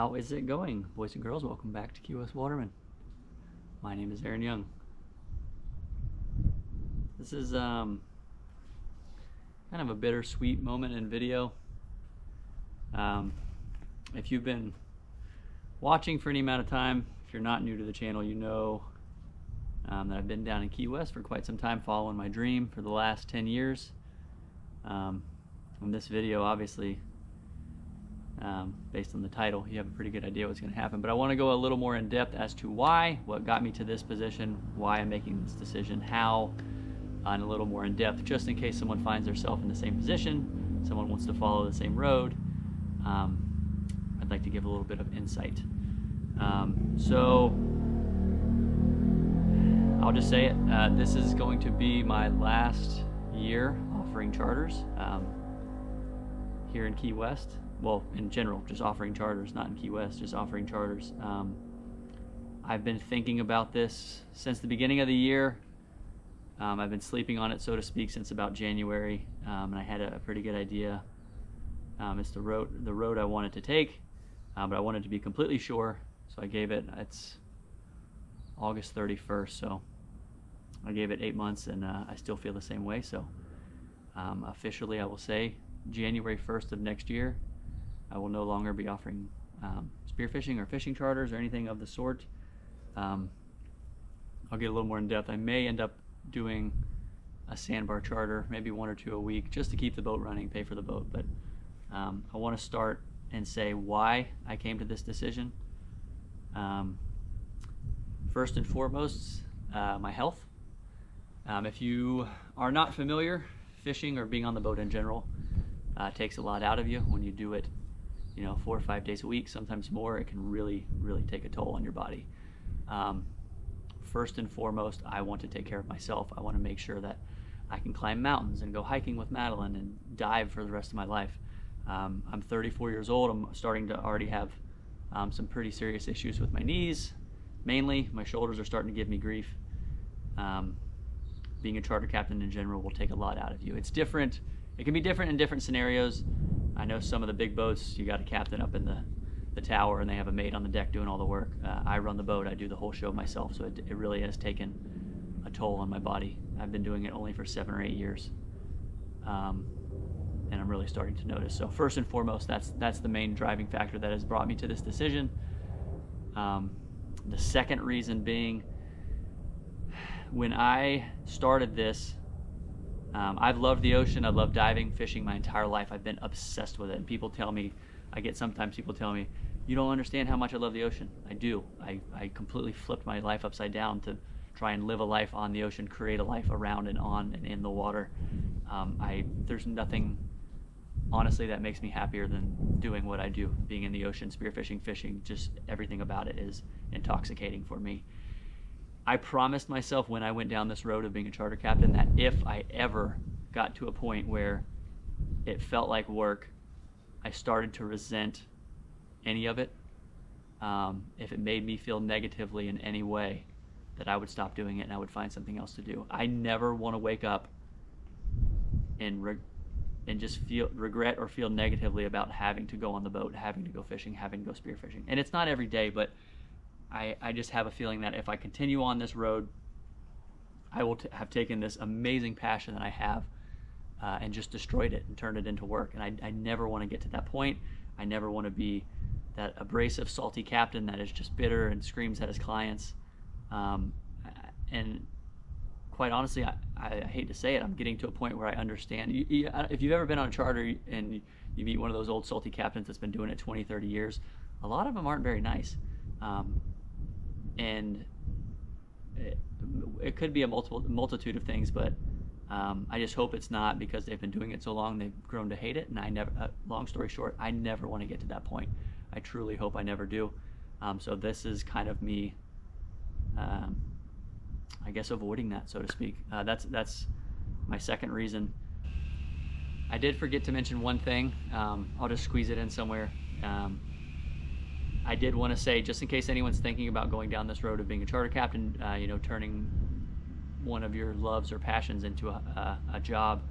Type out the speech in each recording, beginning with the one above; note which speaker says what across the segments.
Speaker 1: How is it going, boys and girls? Welcome back to QS Waterman. My name is Aaron Young. This is kind of a bittersweet moment in video. If you've been watching for any amount of time, if you're not new to the channel, you know that I've been down in Key West for quite some time, following my dream for the last 10 years. In this video, obviously, based on the title, you have a pretty good idea what's going to happen. But I want to go a little more in depth as to why, what got me to this position, why I'm making this decision, how, and a little more in depth, just in case someone finds themselves in the same position, someone wants to follow the same road. I'd like to give a little bit of insight. So I'll just say it. This is going to be my last year offering charters here in Key West. Well, in general, just offering charters, not in Key West, just offering charters. I've been thinking about this since the beginning of the year. I've been sleeping on it, so to speak, since about January, and I had a pretty good idea. It's the road I wanted to take, but I wanted to be completely sure, so I gave it, it's August 31st, so I gave it 8 months, and I still feel the same way. So officially, I will say January 1st of next year, I will no longer be offering spearfishing or fishing charters or anything of the sort. I'll get a little more in depth. I may end up doing a sandbar charter, maybe 1 or 2 a week, just to keep the boat running, pay for the boat. But I want to start and say why I came to this decision. First and foremost, my health. If you are not familiar, fishing or being on the boat in general takes a lot out of you. When you do it, 4 or 5 days a week, sometimes more, it can really take a toll on your body. First and foremost, I want to take care of myself. I want to make sure that I can climb mountains and go hiking with Madeline and dive for the rest of my life. I'm 34 years old. I'm starting to already have some pretty serious issues with my knees. Mainly, my shoulders are starting to give me grief. Being a charter captain in general will take a lot out of you. It's different. It can be different in different scenarios. I know some of the big boats, you got a captain up in the tower and they have a mate on the deck doing all the work. I run the boat. I do the whole show myself, so it really has taken a toll on my body. I've been doing it only for 7 or 8 years, and I'm really starting to notice. So first and foremost, that's the main driving factor that has brought me to this decision. The second reason being, when I started this, I've loved the ocean. I've loved diving, fishing my entire life. I've been obsessed with it. And people tell me, sometimes people tell me, you don't understand how much I love the ocean. I do. I completely flipped my life upside down to try and live a life on the ocean, create a life around and on and in the water. There's nothing, honestly, that makes me happier than doing what I do. Being in the ocean, spearfishing, fishing, just everything about it is intoxicating for me. I promised myself when I went down this road of being a charter captain that if I ever got to a point where it felt like work, I started to resent any of it, if it made me feel negatively in any way, that I would stop doing it and I would find something else to do. I never want to wake up and just feel regret or feel negatively about having to go on the boat, having to go fishing, having to go spearfishing. And it's not every day, but I just have a feeling that if I continue on this road, I will have taken this amazing passion that I have and just destroyed it and turned it into work. And I never want to get to that point. I never want to be that abrasive, salty captain that is just bitter and screams at his clients. And quite honestly, I hate to say it, I'm getting to a point where I understand. If you've ever been on a charter and you meet one of those old salty captains that's been doing it 20, 30 years, a lot of them aren't very nice. And it could be a multitude of things, but I just hope it's not because they've been doing it so long they've grown to hate it. And I never, long story short, I never want to get to that point. I truly hope I never do. So this is kind of me, I guess, avoiding that, so to speak. That's my second reason. I did forget to mention one thing. I'll just squeeze it in somewhere. I did want to say, just in case anyone's thinking about going down this road of being a charter captain, turning one of your loves or passions into a job,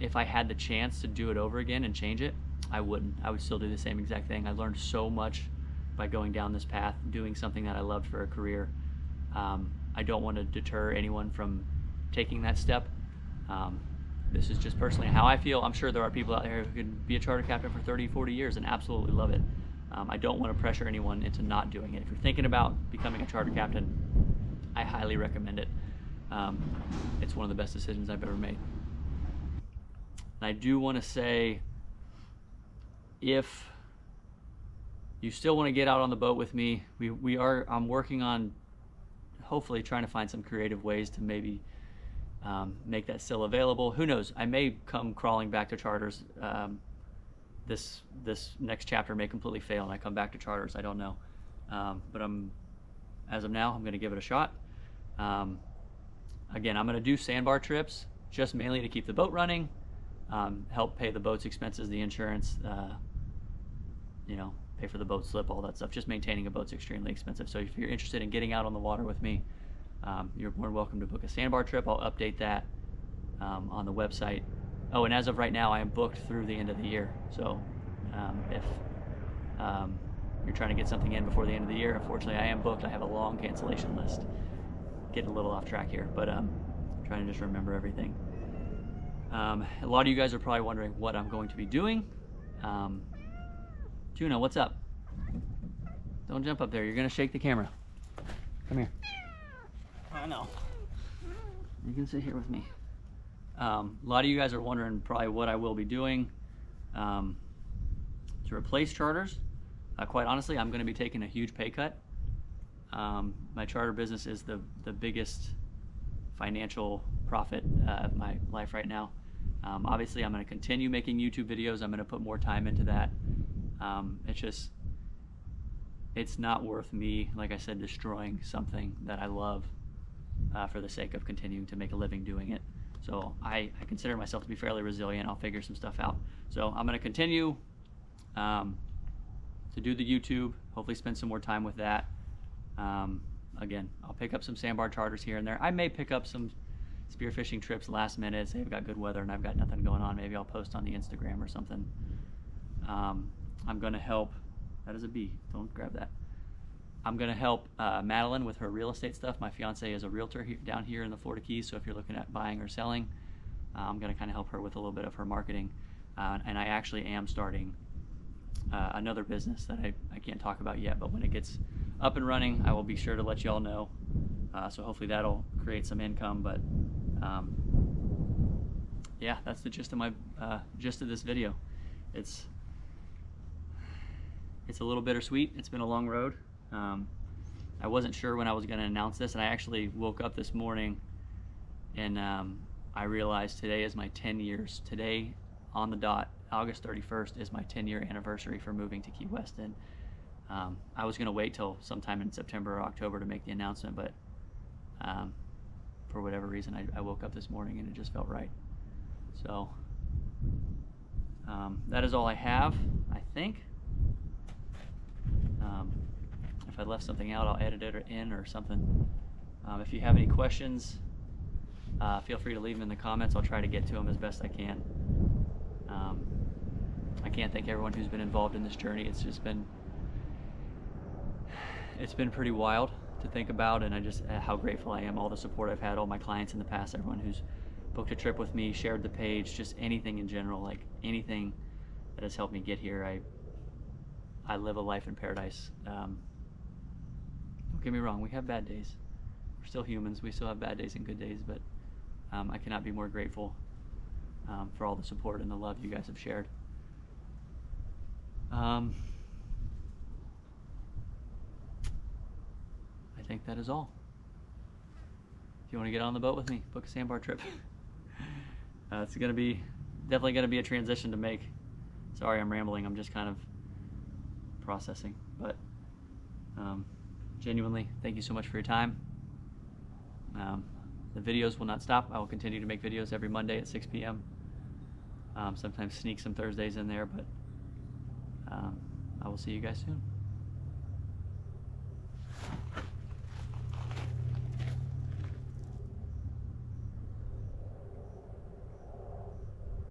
Speaker 1: if I had the chance to do it over again and change it, I wouldn't. I would still do the same exact thing. I learned so much by going down this path, doing something that I loved for a career. I don't want to deter anyone from taking that step. This is just personally how I feel. I'm sure there are people out there who could be a charter captain for 30, 40 years and absolutely love it. I don't want to pressure anyone into not doing it. If you're thinking about becoming a charter captain, I highly recommend it. It's one of the best decisions I've ever made. And I do want to say, if you still want to get out on the boat with me, I'm working on hopefully trying to find some creative ways to maybe make that still available. Who knows? I may come crawling back to charters. This next chapter may completely fail and I come back to charters. I don't know. But as of now, I'm going to give it a shot. Again, I'm going to do sandbar trips just mainly to keep the boat running, help pay the boat's expenses, the insurance, pay for the boat slip, all that stuff. Just maintaining a boat's extremely expensive. So if you're interested in getting out on the water with me, you're more than welcome to book a sandbar trip. I'll update that on the website. Oh, and as of right now, I am booked through the end of the year. So if you're trying to get something in before the end of the year, unfortunately, I am booked. I have a long cancellation list. Getting a little off track here, but trying to just remember everything. A lot of you guys are probably wondering what I'm going to be doing. Juno, what's up? Don't jump up there. You're going to shake the camera. Come here. I know. You can sit here with me. A lot of you guys are wondering probably what I will be doing to replace charters. Quite honestly, I'm going to be taking a huge pay cut. My charter business is the biggest financial profit of my life right now. Obviously, I'm going to continue making YouTube videos. I'm going to put more time into that. It's not worth me, like I said, destroying something that I love for the sake of continuing to make a living doing it. So I consider myself to be fairly resilient. I'll figure some stuff out. So I'm going to continue to do the YouTube, hopefully spend some more time with that. Again, I'll pick up some sandbar charters here and there. I may pick up some spearfishing trips last minute. Say I've got good weather and I've got nothing going on. Maybe I'll post on the Instagram or something. I'm going to help. That is a bee. Don't grab that. I'm going to help Madeline with her real estate stuff. My fiance is a realtor down here in the Florida Keys, so if you're looking at buying or selling, I'm going to kind of help her with a little bit of her marketing. And I actually am starting another business that I can't talk about yet, but when it gets up and running, I will be sure to let you all know. So hopefully that'll create some income. But yeah, that's the gist of this video. It's a little bittersweet. It's been a long road. I wasn't sure when I was going to announce this, and I actually woke up this morning and I realized today is my 10 years. Today, on the dot, August 31st is my 10-year anniversary for moving to Key West. And I was going to wait till sometime in September or October to make the announcement, but for whatever reason, I woke up this morning and it just felt right. So that is all I have, I think. If I left something out, I'll edit it in or something. If you have any questions, feel free to leave them in the comments. I'll try to get to them as best I can. I can't thank everyone who's been involved in this journey. It's been pretty wild to think about, and how grateful I am. All the support I've had, all my clients in the past, everyone who's booked a trip with me, shared the page, just anything in general, like anything that has helped me get here. I live a life in paradise. Don't get me wrong, we have bad days. We're still humans. We still have bad days and good days, but I cannot be more grateful for all the support and the love you guys have shared. I think that is all. If you want to get on the boat with me, book a sandbar trip. It's definitely going to be a transition to make. Sorry, I'm rambling. I'm just kind of processing, but genuinely, thank you so much for your time. The videos will not stop. I will continue to make videos every Monday at 6 p.m. Sometimes sneak some Thursdays in there, but I will see you guys soon.